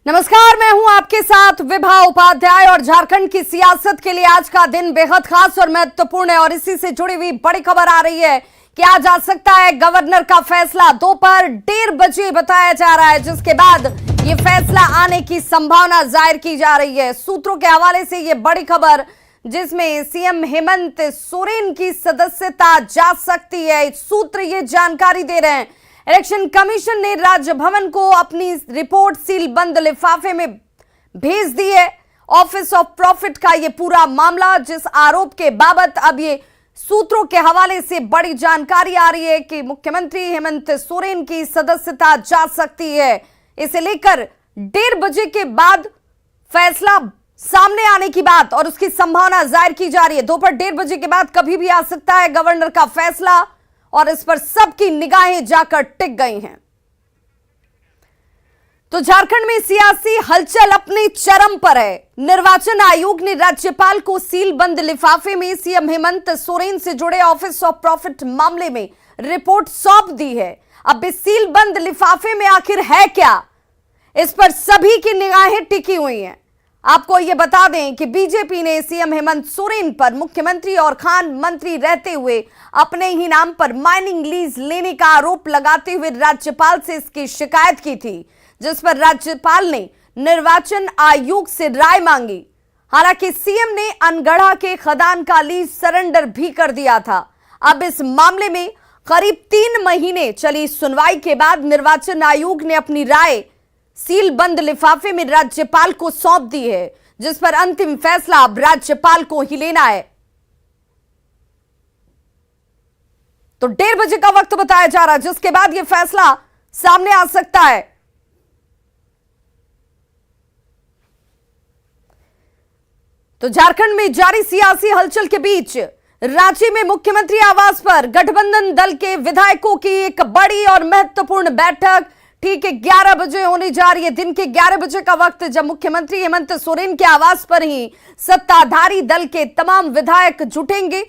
नमस्कार, मैं हूं आपके साथ विभा उपाध्याय और झारखंड की सियासत के लिए आज का दिन बेहद खास और महत्वपूर्ण है और इसी से जुड़ी हुई बड़ी खबर आ रही है कि आज आ सकता है गवर्नर का फैसला। दोपहर 1:30 बजे बताया जा रहा है, जिसके बाद ये फैसला आने की संभावना जाहिर की जा रही है। सूत्रों के हवाले से ये बड़ी खबर जिसमें सीएम हेमंत सोरेन की सदस्यता जा सकती है, सूत्र ये जानकारी दे रहे हैं। इलेक्शन कमीशन ने राजभवन को अपनी रिपोर्ट सील बंद लिफाफे में भेज दी है। ऑफिस ऑफ प्रॉफिट का ये पूरा मामला, जिस आरोप के बाबत अब ये सूत्रों के हवाले से बड़ी जानकारी आ रही है कि मुख्यमंत्री हेमंत सोरेन की सदस्यता जा सकती है। इसे लेकर 1:30 बजे के बाद फैसला सामने आने की बात और उसकी संभावना जाहिर की जा रही है। दोपहर 1:30 बजे के बाद कभी भी आ सकता है गवर्नर का फैसला और इस पर सबकी निगाहें जाकर टिक गई हैं। तो झारखंड में सियासी हलचल अपने चरम पर है। निर्वाचन आयोग ने राज्यपाल को सील बंद लिफाफे में सीएम हेमंत सोरेन से जुड़े ऑफिस ऑफ प्रॉफिट मामले में रिपोर्ट सौंप दी है। अब इस सील बंद लिफाफे में आखिर है क्या, इस पर सभी की निगाहें टिकी हुई हैं। आपको यह बता दें कि बीजेपी ने सीएम हेमंत सोरेन पर मुख्यमंत्री और खान मंत्री रहते हुए अपने ही नाम पर माइनिंग लीज लेने का आरोप लगाते हुए राज्यपाल से इसकी शिकायत की थी, जिस पर राज्यपाल ने निर्वाचन आयोग से राय मांगी। हालांकि सीएम ने अनगढ़ा के खदान का लीज सरेंडर भी कर दिया था। अब इस मामले में करीब 3 महीने चली सुनवाई के बाद निर्वाचन आयोग ने अपनी राय सील बंद लिफाफे में राज्यपाल को सौंप दी है, जिस पर अंतिम फैसला अब राज्यपाल को ही लेना है। तो 1:30 बजे का वक्त बताया जा रहा है, जिसके बाद यह फैसला सामने आ सकता है। तो झारखंड में जारी सियासी हलचल के बीच रांची में मुख्यमंत्री आवास पर गठबंधन दल के विधायकों की एक बड़ी और महत्वपूर्ण बैठक ठीक 11 बजे होने जा रही है। दिन के 11 बजे का वक्त, जब मुख्यमंत्री हेमंत सोरेन के आवास पर ही सत्ताधारी दल के तमाम विधायक जुटेंगे,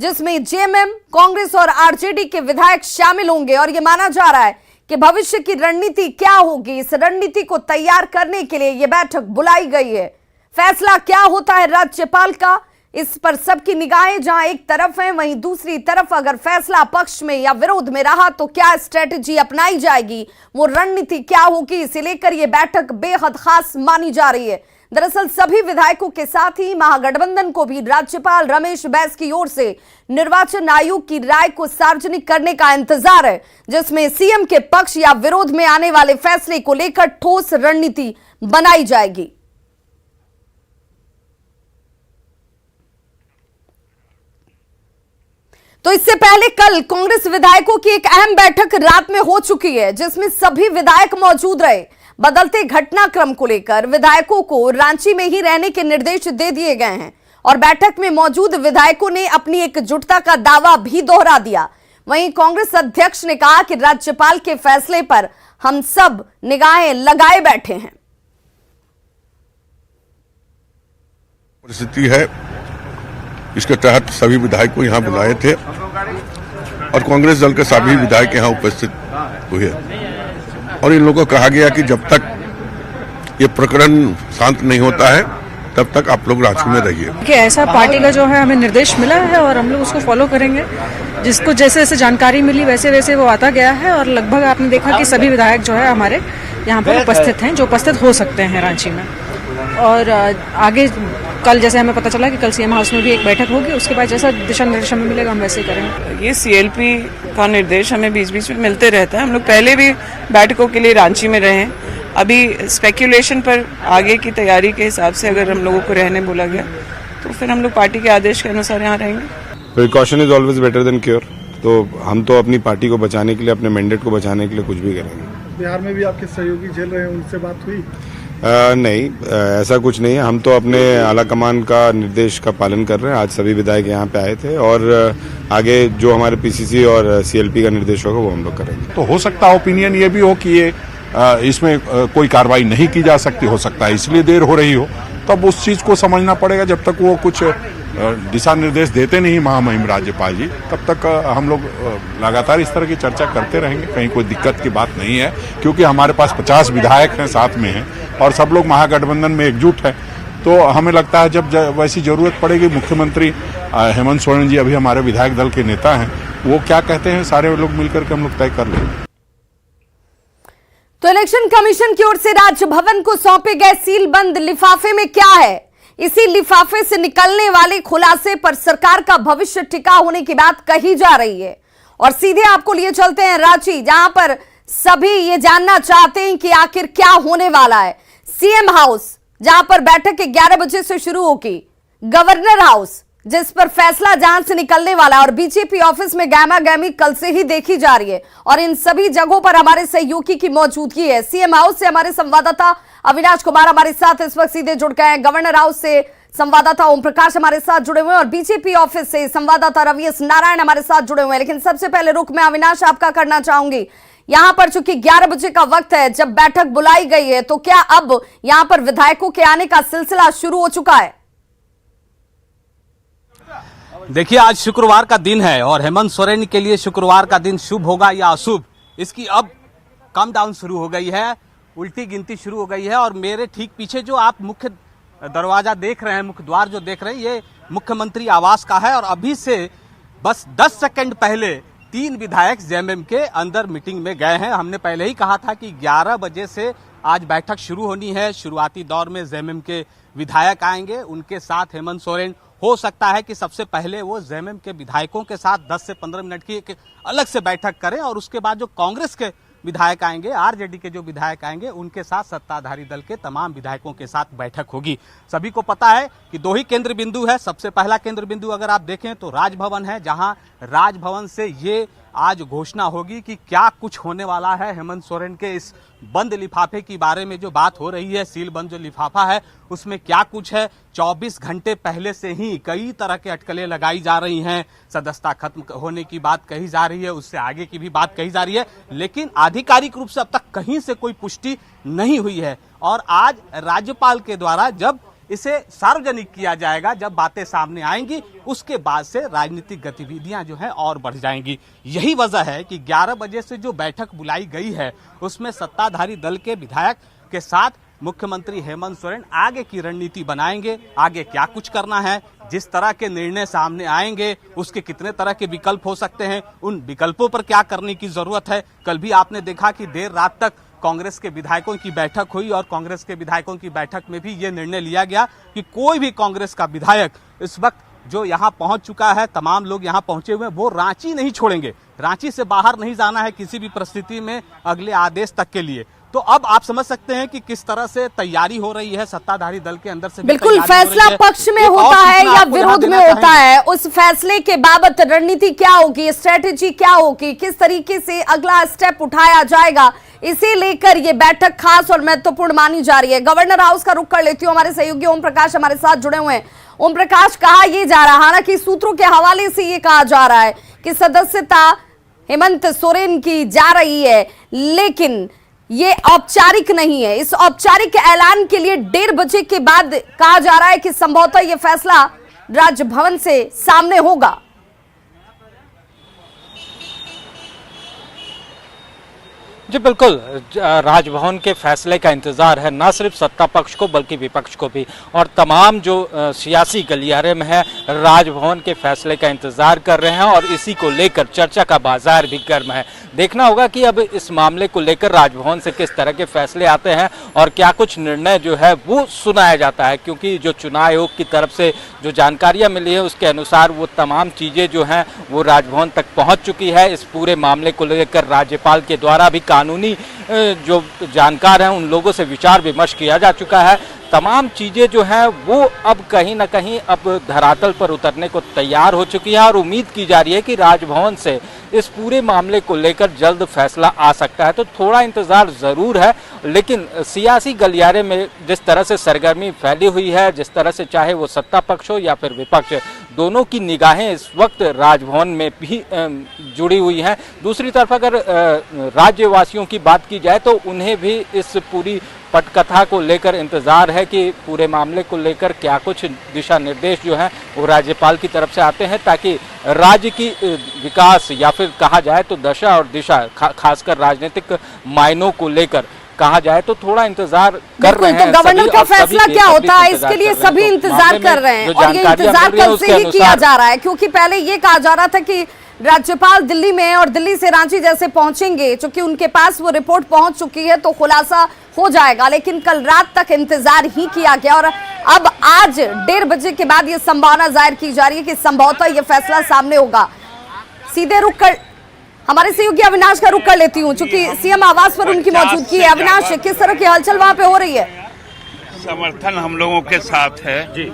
जिसमें जेएमएम, कांग्रेस और आरजेडी के विधायक शामिल होंगे। और यह माना जा रहा है कि भविष्य की रणनीति क्या होगी, इस रणनीति को तैयार करने के लिए यह बैठक बुलाई गई है। फैसला क्या होता है राज्यपाल का, इस पर सबकी निगाहें जहां एक तरफ हैं, वहीं दूसरी तरफ अगर फैसला पक्ष में या विरोध में रहा तो क्या स्ट्रेटेजी अपनाई जाएगी, वो रणनीति क्या होगी, इसे लेकर यह बैठक बेहद खास मानी जा रही है। दरअसल सभी विधायकों के साथ ही महागठबंधन को भी राज्यपाल रमेश बैस की ओर से निर्वाचन आयोग की राय को सार्वजनिक करने का इंतजार है, जिसमें सीएम के पक्ष या विरोध में आने वाले फैसले को लेकर ठोस रणनीति बनाई जाएगी। तो इससे पहले कल कांग्रेस विधायकों की एक अहम बैठक रात में हो चुकी है, जिसमें सभी विधायक मौजूद रहे। बदलते घटनाक्रम को लेकर विधायकों को रांची में ही रहने के निर्देश दे दिए गए हैं और बैठक में मौजूद विधायकों ने अपनी एकजुटता का दावा भी दोहरा दिया। वहीं कांग्रेस अध्यक्ष ने कहा कि राज्यपाल के फैसले पर हम सब निगाहें लगाए बैठे हैं। परिस्थिति है, इसके तहत सभी विधायक को यहाँ बुलाए थे और कांग्रेस दल के सभी विधायक यहाँ उपस्थित हुए और इन लोगों को कहा गया कि जब तक ये प्रकरण शांत नहीं होता है तब तक आप लोग रांची में रहिए। कि ऐसा पार्टी का जो है हमें निर्देश मिला है और हम लोग उसको फॉलो करेंगे। जिसको जैसे जैसे जानकारी मिली वैसे वैसे वो आता गया है और लगभग आपने देखा कि सभी विधायक जो है हमारे यहाँ पर उपस्थित हैं, जो उपस्थित हो सकते हैं रांची में। और आगे कल जैसे हमें पता चला कि कल सीएम हाउस में भी एक बैठक होगी, उसके बाद जैसा दिशा निर्देश हमें मिलेगा हम वैसे ही करेंगे। ये सीएलपी का निर्देश हमें बीच बीच में मिलते रहता है। हम लोग पहले भी बैठकों के लिए रांची में रहे हैं। अभी स्पेक्यूलेशन पर आगे की तैयारी के हिसाब से अगर हम लोगों को रहने बोला गया तो फिर हम लोग पार्टी के आदेश के अनुसार यहाँ रहेंगे। Precaution is always better than cure. तो हम तो अपनी पार्टी को बचाने के लिए, अपने मैंडेट को बचाने के लिए कुछ भी करेंगे। बिहार में भी आपके सहयोगी झेल रहे हैं, उनसे बात हुई? नहीं, ऐसा कुछ नहीं है। हम तो अपने आला कमान का निर्देश का पालन कर रहे हैं। आज सभी विधायक यहाँ पे आए थे और आगे जो हमारे पीसीसी और सीएलपी का निर्देश होगा वो हम लोग करेंगे। तो हो सकता है ओपिनियन ये भी हो कि ये इसमें कोई कार्रवाई नहीं की जा सकती, हो सकता है इसलिए देर हो रही हो, तब उस चीज को समझना पड़ेगा। जब तक वो कुछ दिशा निर्देश देते नहीं महामहिम राज्यपाल जी, तब तक हम लोग लगातार इस तरह की चर्चा करते रहेंगे। कहीं कोई दिक्कत की बात नहीं है, क्योंकि हमारे पास 50 विधायक हैं साथ में हैं और सब लोग महागठबंधन में एकजुट है। तो हमें लगता है जब वैसी जरूरत पड़ेगी, मुख्यमंत्री हेमंत सोरेन जी अभी हमारे विधायक दल के नेता हैं, वो क्या कहते हैं सारे लोग मिलकर के हम लोग तय कर लेंगे। तो इलेक्शन कमीशन की ओर से राजभवन को सौंपे गए सीलबंद लिफाफे में क्या है? इसी लिफाफे से निकलने वाले खुलासे पर सरकार का भविष्य टिका होने की बात कही जा रही है। और सीधे आपको लिए चलते हैं रांची, जहां पर सभी ये जानना चाहते हैं कि आखिर क्या होने वाला है। सीएम हाउस, जहां पर बैठक 11 बजे से शुरू होगी, गवर्नर हाउस जिस पर फैसला जहां से निकलने वाला है, और बीजेपी ऑफिस में गहमा गहमी कल से ही देखी जा रही है। और इन सभी जगहों पर हमारे सहयोगी की मौजूदगी है। सीएम हाउस से हमारे संवाददाता अविनाश कुमार हमारे साथ इस वक्त सीधे जुड़ गए हैं, गवर्नर हाउस से संवाददाता ओम प्रकाश हमारे साथ जुड़े हुए हैं, और बीजेपी ऑफिस से संवाददाता रवि एस नारायण हमारे साथ जुड़े हुए हैं। लेकिन सबसे पहले रुख मैं अविनाश आपका करना चाहूंगी, यहां पर चूंकि 11 बजे का वक्त है जब बैठक बुलाई गई है, तो क्या अब यहां पर विधायकों के आने का सिलसिला शुरू हो चुका है? देखिए, आज शुक्रवार का दिन है और हेमंत सोरेन के लिए शुक्रवार का दिन शुभ होगा या अशुभ, इसकी अब कम डाउन शुरू हो गई है, उल्टी गिनती शुरू हो गई है। और मेरे ठीक पीछे जो आप मुख्य दरवाजा देख रहे हैं, मुख्य द्वार जो देख रहे हैं, ये मुख्यमंत्री आवास का है। और अभी से बस 10 सेकंड पहले 3 विधायक जेएमएम के अंदर मीटिंग में गए हैं। हमने पहले ही कहा था कि 11 बजे से आज बैठक शुरू होनी है। शुरुआती दौर में जेएमएम के विधायक आएंगे, उनके साथ हेमंत सोरेन हो सकता है कि सबसे पहले वो जेएमएम के विधायकों के साथ 10 से 15 मिनट की एक अलग से बैठक करें, और उसके बाद जो कांग्रेस के विधायक आएंगे, आरजेडी के जो विधायक आएंगे, उनके साथ सत्ताधारी दल के तमाम विधायकों के साथ बैठक होगी। सभी को पता है कि 2 ही केंद्र बिंदु है। सबसे पहला केंद्र बिंदु अगर आप देखें तो राजभवन है, जहां राजभवन से ये आज घोषणा होगी कि क्या कुछ होने वाला है। हेमंत सोरेन के इस बंद लिफाफे की बारे में जो बात हो रही है, सील बंद जो लिफाफा है उसमें क्या कुछ है। 24 घंटे पहले से ही कई तरह के अटकलें लगाई जा रही हैं, सदस्यता खत्म होने की बात कही जा रही है, उससे आगे की भी बात कही जा रही है, लेकिन आधिकारिक रूप से अब तक कहीं से कोई पुष्टि नहीं हुई है। और आज राज्यपाल के द्वारा जब इसे सार्वजनिक किया जाएगा, जब बातें सामने आएंगी, उसके बाद से राजनीतिक गतिविधियां जो हैं और बढ़ जाएंगी। यही वजह है कि 11 बजे से जो बैठक बुलाई गई है उसमें सत्ताधारी दल के विधायक के साथ मुख्यमंत्री हेमंत सोरेन आगे की रणनीति बनाएंगे। आगे क्या कुछ करना है, जिस तरह के निर्णय सामने आएंगे उसके कितने तरह के विकल्प हो सकते हैं, उन विकल्पों पर क्या करने की जरूरत है। कल भी आपने देखा कि देर रात तक कांग्रेस के विधायकों की बैठक हुई और कांग्रेस के विधायकों की बैठक में भी ये निर्णय लिया गया कि कोई भी कांग्रेस का विधायक इस वक्त जो यहाँ पहुंच चुका है, तमाम लोग यहाँ पहुंचे हुए हैं, वो रांची नहीं छोड़ेंगे, रांची से बाहर नहीं जाना है किसी भी परिस्थिति में अगले आदेश तक के लिए। तो अब आप समझ सकते हैं कि किस तरह से तैयारी हो रही है सत्ताधारी दल के अंदर से। बिल्कुल, फैसला पक्ष में होता है या विरोध में होता है, उस फैसले के बाबत रणनीति क्या होगी, स्ट्रेटेजी क्या होगी, किस तरीके से अगला स्टेप उठाया जाएगा, इसे लेकर ये बैठक खास और महत्वपूर्ण मानी जा रही है। गवर्नर हाउस का रुख कर लेती हूँ, हमारे सहयोगी ओम प्रकाश हमारे साथ जुड़े हुए हैं। ओम प्रकाश, कहा यह जा रहा है, हालांकि सूत्रों के हवाले से ये कहा जा रहा है कि सदस्यता हेमंत सोरेन की जा रही है, लेकिन ये औपचारिक नहीं है। इस औपचारिक ऐलान के लिए 1:30 बजे के बाद कहा जा रहा है कि संभवतः यह फैसला राजभवन से सामने होगा। जी बिल्कुल, राजभवन के फैसले का इंतजार है, न सिर्फ सत्ता पक्ष को बल्कि विपक्ष को भी, और तमाम जो सियासी गलियारे में है राजभवन के फैसले का इंतजार कर रहे हैं और इसी को लेकर चर्चा का बाजार भी गर्म है। देखना होगा कि अब इस मामले को लेकर राजभवन से किस तरह के फैसले आते हैं और क्या कुछ निर्णय जो है वो सुनाया जाता है, क्योंकि जो चुनाव आयोग की तरफ से जो जानकारियां मिली है उसके अनुसार वो तमाम चीज़ें जो हैं वो राजभवन तक पहुंच चुकी है। इस पूरे मामले को लेकर राज्यपाल के द्वारा भी कानूनी जो जानकार हैं उन लोगों से विचार विमर्श किया जा चुका है। तमाम चीज़ें जो हैं वो अब कहीं ना कहीं अब धरातल पर उतरने को तैयार हो चुकी है और उम्मीद की जा रही है कि राजभवन से इस पूरे मामले को लेकर जल्द फैसला आ सकता है। तो थोड़ा इंतजार ज़रूर है लेकिन सियासी गलियारे में जिस तरह से सरगर्मी फैली हुई है, जिस तरह से चाहे वो सत्ता पक्ष हो या फिर विपक्ष, दोनों की निगाहें इस वक्त राजभवन में भी जुड़ी हुई हैं। दूसरी तरफ अगर राज्यवासियों की बात की जाए तो उन्हें भी इस पूरी पटकथा को लेकर इंतजार है कि पूरे मामले को लेकर क्या कुछ दिशा निर्देश जो हैं वो राज्यपाल की तरफ से आते हैं, ताकि राज्य की विकास या फिर कहा जाए तो दशा और दिशा खासकर राजनीतिक मायनों को लेकर कहा जाए तो थोड़ा इंतजार कर रहे हैं। तो गवर्नर का फैसला क्या होता है इसके लिए सभी इंतजार कर रहे हैं, और ये इंतजार कल से ही किया जा रहा है, क्योंकि पहले ये कहा जा रहा था कि राज्यपाल दिल्ली में और दिल्ली से रांची जैसे पहुंचेंगे, चूंकि उनके पास वो रिपोर्ट पहुंच चुकी है तो खुलासा हो जाएगा, लेकिन कल रात तक इंतजार ही किया गया और अब आज 1:30 बजे के बाद ये संभावना जाहिर की जा रही है कि संभवतः ये फैसला सामने होगा। सीधे रुक कर हमारे सहयोगी अविनाश का रुख कर लेती हूँ, चूंकि सीएम आवास पर उनकी मौजूदगी है। अविनाश, किस तरह की हलचल वहां पे हो रही है? समर्थन हम लोगों के साथ है जी।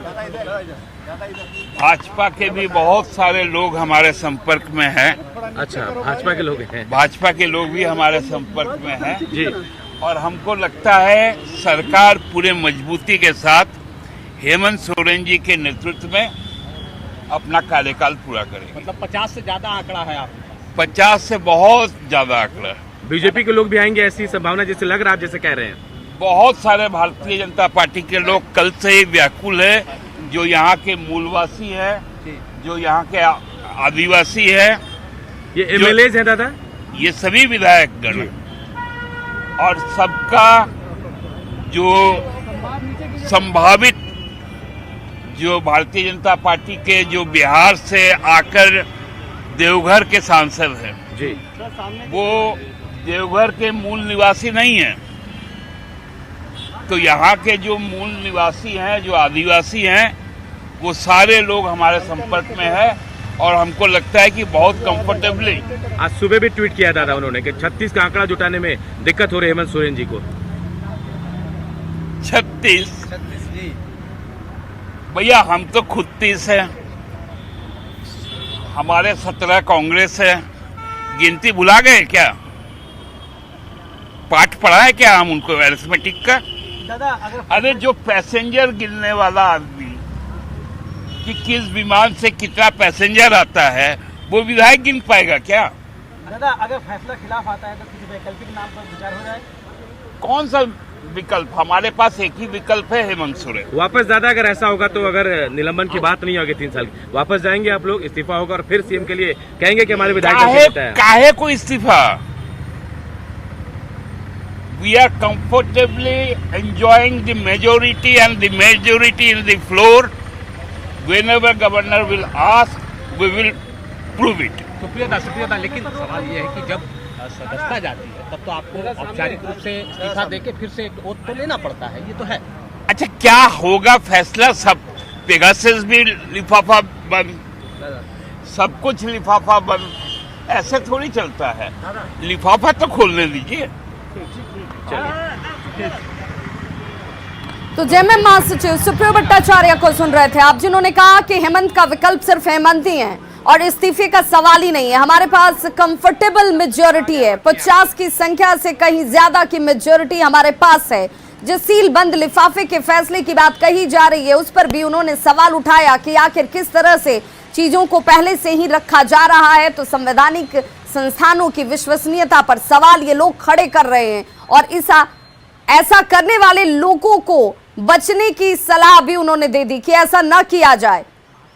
भाजपा के भी बहुत सारे लोग हमारे संपर्क में हैं। अच्छा, भाजपा के लोग हैं? भाजपा के लोग भी हमारे संपर्क में हैं जी। और हमको लगता है सरकार पूरे मजबूती के साथ हेमंत सोरेन जी के नेतृत्व में अपना कार्यकाल पूरा करेगी। मतलब 50 से ज्यादा आंकड़ा है आप? 50 से बहुत ज्यादा आंकड़ा। बीजेपी के लोग भी आएंगे ऐसी संभावना जैसे लग रहा है, जैसे कह रहे हैं? बहुत सारे भारतीय जनता पार्टी के लोग कल से ही व्याकुल है, जो यहाँ के मूलवासी है, जो यहाँ के आदिवासी है। ये एमएलएज हैं दादा? ये सभी विधायक गण और सबका जो संभावित जो भारतीय जनता पार्टी के जो बिहार से आकर देवघर के सांसद हैं जी, वो देवघर के मूल निवासी नहीं हैं। तो यहाँ के जो मूल निवासी हैं, जो आदिवासी हैं, वो सारे लोग हमारे संपर्क में है और हमको लगता है कि बहुत कंफर्टेबली। आज सुबह भी ट्वीट किया था उन्होंने कि 36 का आंकड़ा जुटाने में दिक्कत हो रही है हेमंत सोरेन जी को। 36 भैया, हम तो खुद 30 है, हमारे 17 कांग्रेस है। गिनती भुला गए क्या? पाठ पढ़ा है क्या हम उनको अरिथमेटिक का? अरे जो पैसेंजर गिनने वाला आदमी कि किस विमान से कितना पैसेंजर आता है, वो विधायक गिन पाएगा क्या? दादा, अगर फैसला खिलाफ आता है तो किसी वैकल्पिक नाम पर विचार हो जाए? कौन सा विकल्प? हमारे पास एक ही विकल्प है, हेमंत सोरेन। वापस दादा अगर ऐसा होगा तो अगर निलंबन की बात नहीं होगी 3 साल की, वापस जाएंगे आप लोग? इस्तीफा होगा और फिर सीएम के लिए कहेंगे कि हमारे विधायक काहे को इस्तीफा? We are comfortably enjoying the majority and the majority in the floor. Whenever governor will ask, we will prove it. सुप्रियता, लेकिन सवाल ये है कि जब सदस्यता जाती है तब तो आपको औपचारिक रूप से इस्तीफा देके फिर से एक ओथ तो लेना पड़ता है, ये तो है। अच्छा, क्या होगा फैसला? सब पेगासस भी लिफाफा बंद, सब कुछ लिफाफा बंद, ऐसे थोड़ी चलता है। लिफाफा तो खोलने दीजिए। तो जेएमएम महासचिव सुप्रियो भट्टाचार्य को सुन रहे थे आप, जिन्होंने कहा कि हेमंत का विकल्प सिर्फ हेमंत ही है और इस्तीफे का सवाल ही नहीं है। हमारे पास कंफर्टेबल मेजॉरिटी है, 50 की संख्या से कहीं ज्यादा की मेजॉरिटी हमारे पास है। जो सील बंद लिफाफे के फैसले की बात कही जा रही है, उस पर भी उन्होंने सवाल उठाया कि आखिर किस तरह से चीजों को पहले से ही रखा जा रहा है। तो संवैधानिक संस्थानों की विश्वसनीयता पर सवाल ये लोग खड़े कर रहे हैं और ऐसा करने वाले लोगों को बचने की सलाह भी उन्होंने दे दी कि ऐसा न किया जाए,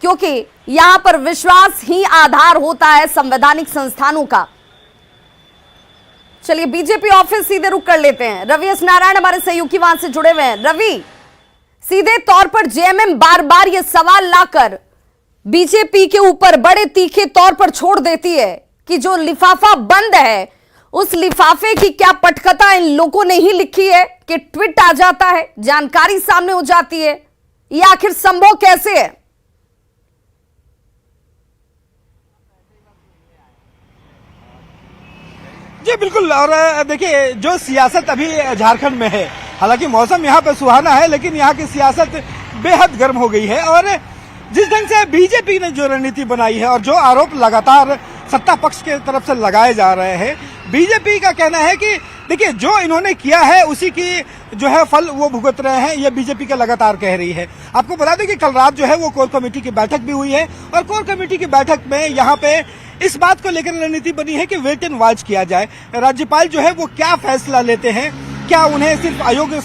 क्योंकि यहां पर विश्वास ही आधार होता है संवैधानिक संस्थानों का। चलिए बीजेपी ऑफिस सीधे रुक कर लेते हैं। रवि एस नारायण हमारे सहयोगी वहां से जुड़े हुए हैं। रवि, सीधे तौर पर जेएमएम बार बार ये सवाल लाकर बीजेपी के ऊपर बड़े तीखे तौर पर छोड़ देती है कि जो लिफाफा बंद है उस लिफाफे की क्या पटकथा इन लोगों ने ही लिखी है कि ट्वीट आ जाता है, जानकारी सामने हो जाती है, ये आखिर संभव कैसे है? जी बिल्कुल। और देखिए, जो सियासत अभी झारखंड में है, हालांकि मौसम यहाँ पे सुहाना है, लेकिन यहाँ की सियासत बेहद गर्म हो गई है। और जिस ढंग से बीजेपी ने जो रणनीति बनाई है और जो आरोप लगातार सत्ता पक्ष के तरफ से लगाए जा रहे हैं। बीजेपी का कहना है कि देखिए जो इन्होंने किया है उसी की जो है फल वो भुगत रहे हैं, ये बीजेपी का लगातार कह रही है। आपको बता दें कि कल रात जो है वो कोर कमेटी की बैठक भी हुई है और कोर कमेटी की बैठक में यहाँ पे इस बात को लेकर रणनीति बनी है कि वेट एंड वॉच किया जाए। राज्यपाल जो है वो क्या फैसला लेते हैं, क्या उन्हें सिर्फ अयोग्य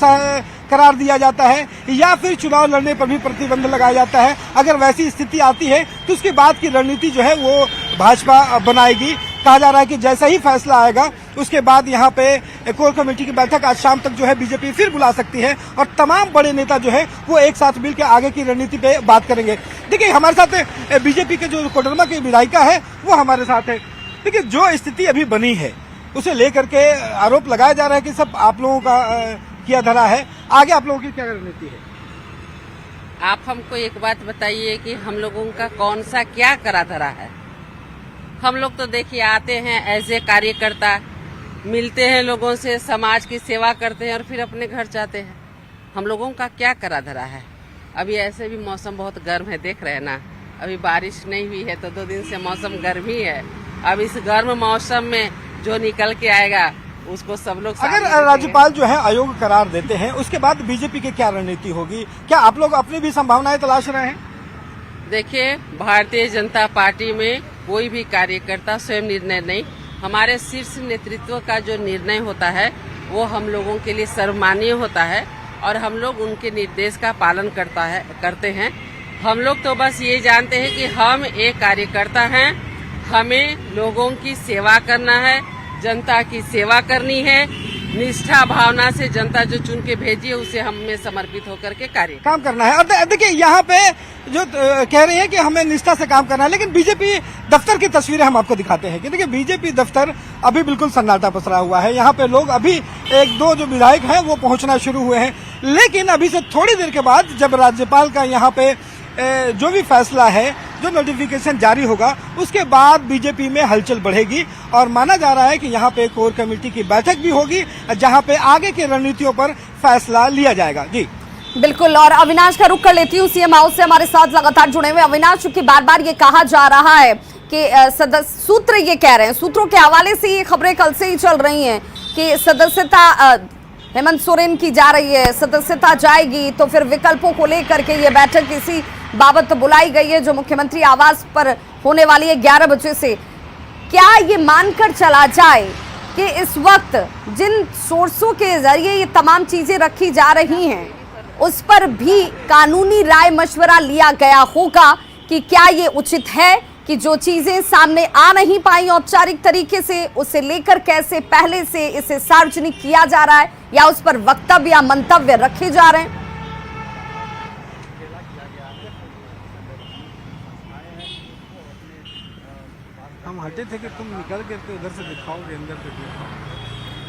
करार दिया जाता है या फिर चुनाव लड़ने पर भी प्रतिबंध लगाया जाता है। अगर वैसी स्थिति आती है तो उसके बाद की रणनीति जो है वो भाजपा बनाएगी। कहा जा रहा है कि जैसा ही फैसला आएगा उसके बाद यहाँ पे कोर कमेटी की बैठक आज शाम तक जो है बीजेपी फिर बुला सकती है और तमाम बड़े नेता जो है वो एक साथ मिलकर आगे की रणनीति पे बात करेंगे। देखिए हमारे साथ बीजेपी के जो कोडरमा की विधायिका है वो हमारे साथ है। देखिए जो स्थिति अभी बनी है उसे लेकर के आरोप लगाया जा रहा है कि सब आप लोगों का किया धरा है। आगे आप लोगों की क्या रणनीति है? आप हमको एक बात बताइए कि हम लोगों का कौन सा क्या करा धरा है? हम लोग तो देखिए आते हैं एज ए कार्यकर्ता, मिलते हैं लोगों से, समाज की सेवा करते हैं और फिर अपने घर जाते हैं। हम लोगों का क्या करा धरा है? अभी ऐसे भी मौसम बहुत गर्म है, देख रहे हैं ना, अभी बारिश नहीं हुई है तो 2 दिन से मौसम गर्म ही है। अब इस गर्म मौसम में जो निकल के आएगा उसको सब लोग अगर राज्यपाल जो है अयोग्य करार देते हैं उसके बाद बीजेपी की क्या रणनीति होगी? क्या आप लोग अपनी भी संभावनाएं तलाश रहे हैं? देखिए भारतीय जनता पार्टी में कोई भी कार्यकर्ता स्वयं निर्णय नहीं, हमारे शीर्ष नेतृत्व का जो निर्णय होता है वो हम लोगों के लिए सर्वमान्य होता है और हम लोग उनके निर्देश का पालन करते हैं। हम लोग तो बस ये जानते हैं कि हम एक कार्यकर्ता हैं, हमें लोगों की सेवा करना है, जनता की सेवा करनी है, निष्ठा भावना से जनता जो चुन के भेजी है उसे हमें समर्पित होकर के कार्य काम करना है। और देखिए यहाँ पे जो कह रही है कि हमें निष्ठा से काम करना है, लेकिन बीजेपी दफ्तर की तस्वीरें हम आपको दिखाते हैं कि देखिए बीजेपी दफ्तर अभी बिल्कुल सन्नाटा पसरा हुआ है। यहाँ पे लोग अभी 1-2 जो विधायक हैं वो पहुंचना शुरू हुए हैं, लेकिन अभी से थोड़ी देर के बाद जब राज्यपाल का यहाँ पे जो भी फैसला है, जो नोटिफिकेशन जारी होगा, उसके बाद बीजेपी में हलचल बढ़ेगी और माना जा रहा है कि यहाँ पे कोर कमेटी की बैठक भी होगी जहाँ पे आगे की रणनीतियों पर फैसला लिया जाएगा। जी बिल्कुल। और अविनाश का रुख कर लेती हूँ, सीएम हाउस से हमारे साथ लगातार जुड़े हुए अविनाश, चूंकि बार बार ये कहा जा रहा है कि सूत्र ये कह रहे हैं, सूत्रों के हवाले से ये खबरें कल से ही चल रही हैं कि सदस्यता हेमंत सोरेन की जा रही है, सदस्यता जाएगी तो फिर विकल्पों को लेकर के ये बैठक इसी बाबत बुलाई गई है जो मुख्यमंत्री आवास पर होने वाली है 11 बजे से। क्या ये मानकर चला जाए कि इस वक्त जिन सोर्सों के जरिए ये तमाम चीजें रखी जा रही हैं उस पर भी कानूनी राय मशवरा लिया गया होगा कि क्या ये उचित है कि जो चीजें सामने आ नहीं पाई औपचारिक तरीके से उसे लेकर कैसे पहले से इसे सार्वजनिक किया जा रहा है या उस पर वक्तव्य या मंतव्य रखे जा रहे हैं? हम हटे थे कि तुम निकल के उधर से दिखाओगे अंदर से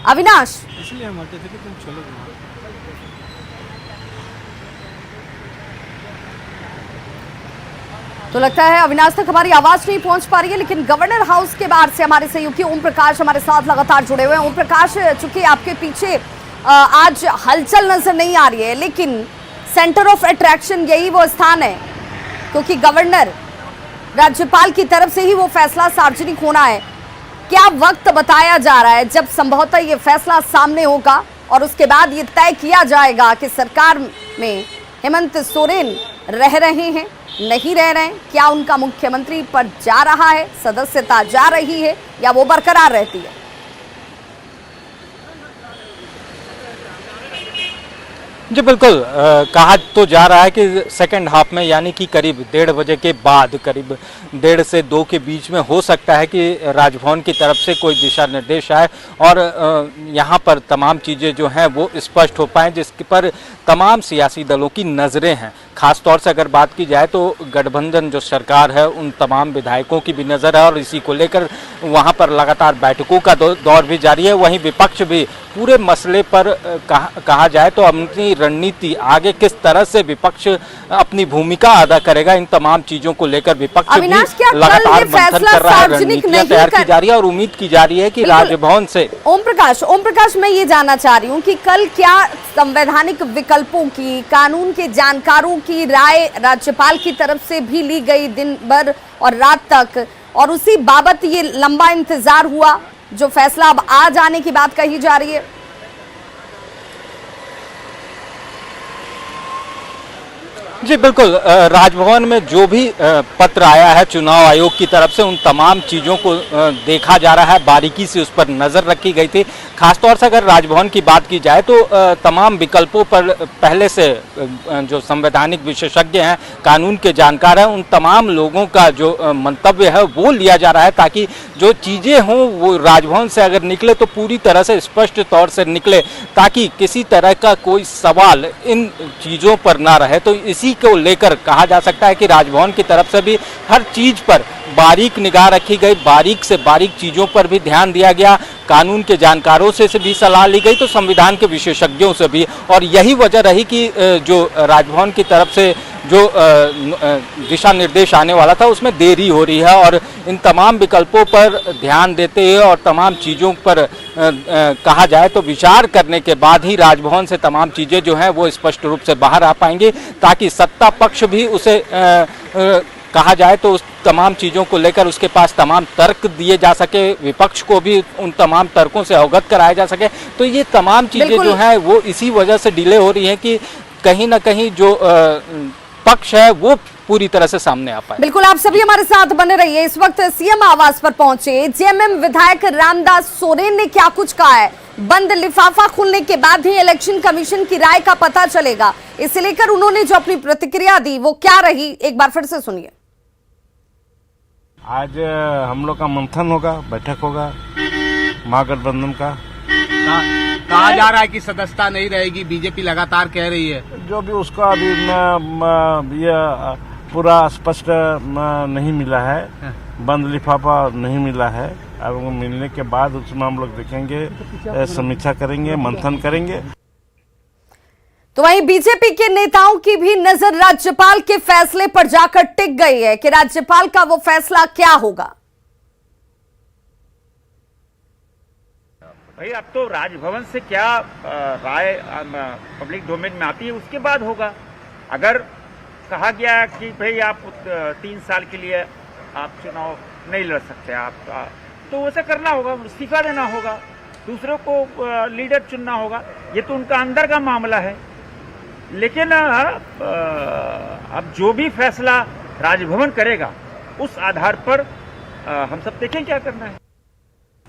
अविनाश, इसलिए हम हटे थे कि तुम चलोगे। तो लगता है अविनाश तक हमारी आवाज नहीं पहुंच पा रही है, लेकिन गवर्नर हाउस के बाहर से हमारे सहयोगी ओम प्रकाश हमारे साथ लगातार जुड़े हुए हैं। ओम प्रकाश, चूंकि आपके पीछे आज हलचल नजर नहीं आ रही है, लेकिन सेंटर ऑफ अट्रैक्शन यही वो स्थान है क्योंकि गवर्नर राज्यपाल की तरफ से ही वो फैसला सार्वजनिक होना है। क्या वक्त बताया जा रहा है जब संभवतः ये फैसला सामने होगा और उसके बाद ये तय किया जाएगा कि सरकार में हेमंत सोरेन रह रहे हैं, नहीं रह रहे हैं? क्या उनका मुख्यमंत्री पद जा रहा है, सदस्यता जा रही है या वो बरकरार रहती है? जी बिल्कुल, कहा तो जा रहा है कि सेकंड हाफ में यानी कि करीब 1:30 बजे के बाद, करीब 1:30 से 2 के बीच में हो सकता है कि राजभवन की तरफ से कोई दिशा निर्देश आए और यहाँ पर तमाम चीज़ें जो हैं वो स्पष्ट हो पाएँ, जिस पर तमाम सियासी दलों की नज़रें हैं। ख़ास तौर से अगर बात की जाए तो गठबंधन जो सरकार है उन तमाम विधायकों की भी नज़र है और इसी को लेकर वहाँ पर लगातार बैठकों का दौर भी जारी है। वहीं विपक्ष भी पूरे मसले पर कहा जाए तो अपनी रणनीति आगे किस तरह से विपक्ष अपनी भूमिका अदा करेगा, इन तमाम चीजों को लेकर विपक्ष भी लगातार मंथन कर रहा है, रणनीतियां तैयार की जा रही है और उम्मीद की जा रही है कि राजभवन से। ओम प्रकाश, मैं ये जानना चाह रही हूँ कि कल क्या संवैधानिक विकल्पों की, कानून के जानकारों की राय राज्यपाल की तरफ से भी ली गई दिन भर और रात तक, और उसी बाबत ये लंबा इंतजार हुआ, जो फैसला अब आज आने की बात कही जा रही है। जी बिल्कुल, राजभवन में जो भी पत्र आया है चुनाव आयोग की तरफ से, उन तमाम चीज़ों को देखा जा रहा है, बारीकी से उस पर नज़र रखी गई थी। खासतौर से अगर राजभवन की बात की जाए तो तमाम विकल्पों पर पहले से जो संवैधानिक विशेषज्ञ हैं, कानून के जानकार हैं, उन तमाम लोगों का जो मंतव्य है वो लिया जा रहा है, ताकि जो चीज़ें हों वो राजभवन से अगर निकले तो पूरी तरह से स्पष्ट तौर से निकले, ताकि किसी तरह का कोई सवाल इन चीज़ों पर ना रहे। तो इसी को लेकर कहा जा सकता है कि राजभवन की तरफ से भी हर चीज पर बारीक निगाह रखी गई, बारीक से बारीक चीजों पर भी ध्यान दिया गया, कानून के जानकारों से भी सलाह ली गई, तो संविधान के विशेषज्ञों से भी। और यही वजह रही कि जो राजभवन की तरफ से जो दिशा निर्देश आने वाला था उसमें देरी हो रही है, और इन तमाम विकल्पों पर ध्यान देते हुए और तमाम चीज़ों पर कहा जाए तो विचार करने के बाद ही राजभवन से तमाम चीज़ें जो हैं वो स्पष्ट रूप से बाहर आ पाएंगी, ताकि सत्ता पक्ष भी उसे कहा जाए तो उस तमाम चीज़ों को लेकर उसके पास तमाम तर्क दिए जा सके, विपक्ष को भी उन तमाम तर्कों से अवगत कराया जा सके। तो ये तमाम चीज़ें जो हैं वो इसी वजह से डिले हो रही हैं कि कहीं ना कहीं जो पक्ष है वो पूरी तरह से सामने आ पाए। बिल्कुल, आप सभी हमारे साथ बने रहिए। इस वक्त सीएम आवास पर पहुंचे जेएमएम विधायक रामदास सोरेन ने क्या कुछ कहा है, बंद लिफाफा खुलने के बाद ही इलेक्शन कमीशन की राय का पता चलेगा, इसे लेकर उन्होंने जो अपनी प्रतिक्रिया दी वो क्या रही, एक बार फिर से सुनिए। आज हम लोग का मंथन होगा, बैठक होगा महागठबंधन का। कहा जा रहा है कि सदस्यता नहीं रहेगी, बीजेपी लगातार कह रही है। जो भी उसका अभी ये पूरा स्पष्ट नहीं मिला है, बंद लिफाफा नहीं मिला है। अब मिलने के बाद उसमें हम लोग देखेंगे, समीक्षा करेंगे, मंथन करेंगे। तो वहीं बीजेपी के नेताओं की भी नजर राज्यपाल के फैसले पर जाकर टिक गई है कि राज्यपाल का वो फैसला क्या होगा। भाई अब तो राजभवन से क्या राय पब्लिक डोमेन में आती है उसके बाद होगा। अगर कहा गया कि भाई आप 3 साल के लिए आप चुनाव नहीं लड़ सकते, आप तो वैसा करना होगा, इस्तीफा देना होगा, दूसरों को लीडर चुनना होगा। ये तो उनका अंदर का मामला है। लेकिन अब जो भी फैसला राजभवन करेगा उस आधार पर हम सब देखें क्या करना है।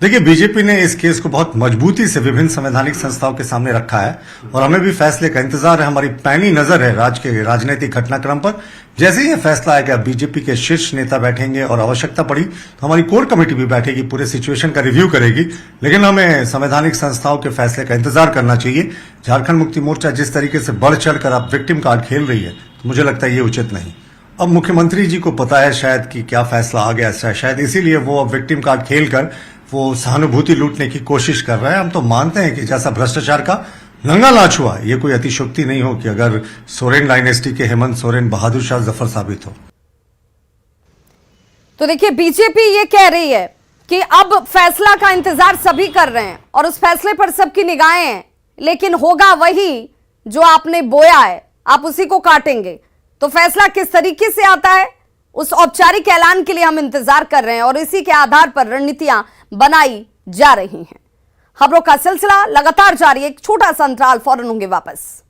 देखिए, बीजेपी ने इस केस को बहुत मजबूती से विभिन्न संवैधानिक संस्थाओं के सामने रखा है और हमें भी फैसले का इंतजार है। हमारी पैनी नजर है राज्य के राजनीतिक घटनाक्रम पर। जैसे ही यह फैसला आएगा, बीजेपी के शीर्ष नेता बैठेंगे और आवश्यकता पड़ी तो हमारी कोर कमेटी भी बैठेगी, पूरे सिचुएशन का रिव्यू करेगी। लेकिन हमें संवैधानिक संस्थाओं के फैसले का इंतजार करना चाहिए। झारखंड मुक्ति मोर्चा जिस तरीके से बढ़ चढ़कर अब विक्टिम कार्ड खेल रही है, तो मुझे लगता है ये उचित नहीं। अब मुख्यमंत्री जी को पता है शायद कि क्या फैसला आ गया, शायद इसीलिए वो अब विक्टिम कार्ड खेलकर वो सहानुभूति लूटने की कोशिश कर रहा है। हम तो मानते हैं कि जैसा भ्रष्टाचार का नंगा नाच हुआ, ये कोई अतिशयोक्ति नहीं हो कि अगर सोरेन डायनेस्टी के हेमंत सोरेन बहादुर शाह जफर साबित हो। तो देखिए, बीजेपी ये कह रही है कि अब फैसला का इंतजार सभी कर रहे हैं और उस फैसले पर सबकी निगाहें हैं, लेकिन होगा वही जो आपने बोया है, आप उसी को काटेंगे। तो फैसला किस तरीके से आता है, उस औपचारिक ऐलान के लिए हम इंतजार कर रहे हैं और इसी के आधार पर रणनीतियां बनाई जा रही हैं। खबरों का सिलसिला लगातार जारी है। एक छोटा सा अंतराल, फौरन होंगे वापस।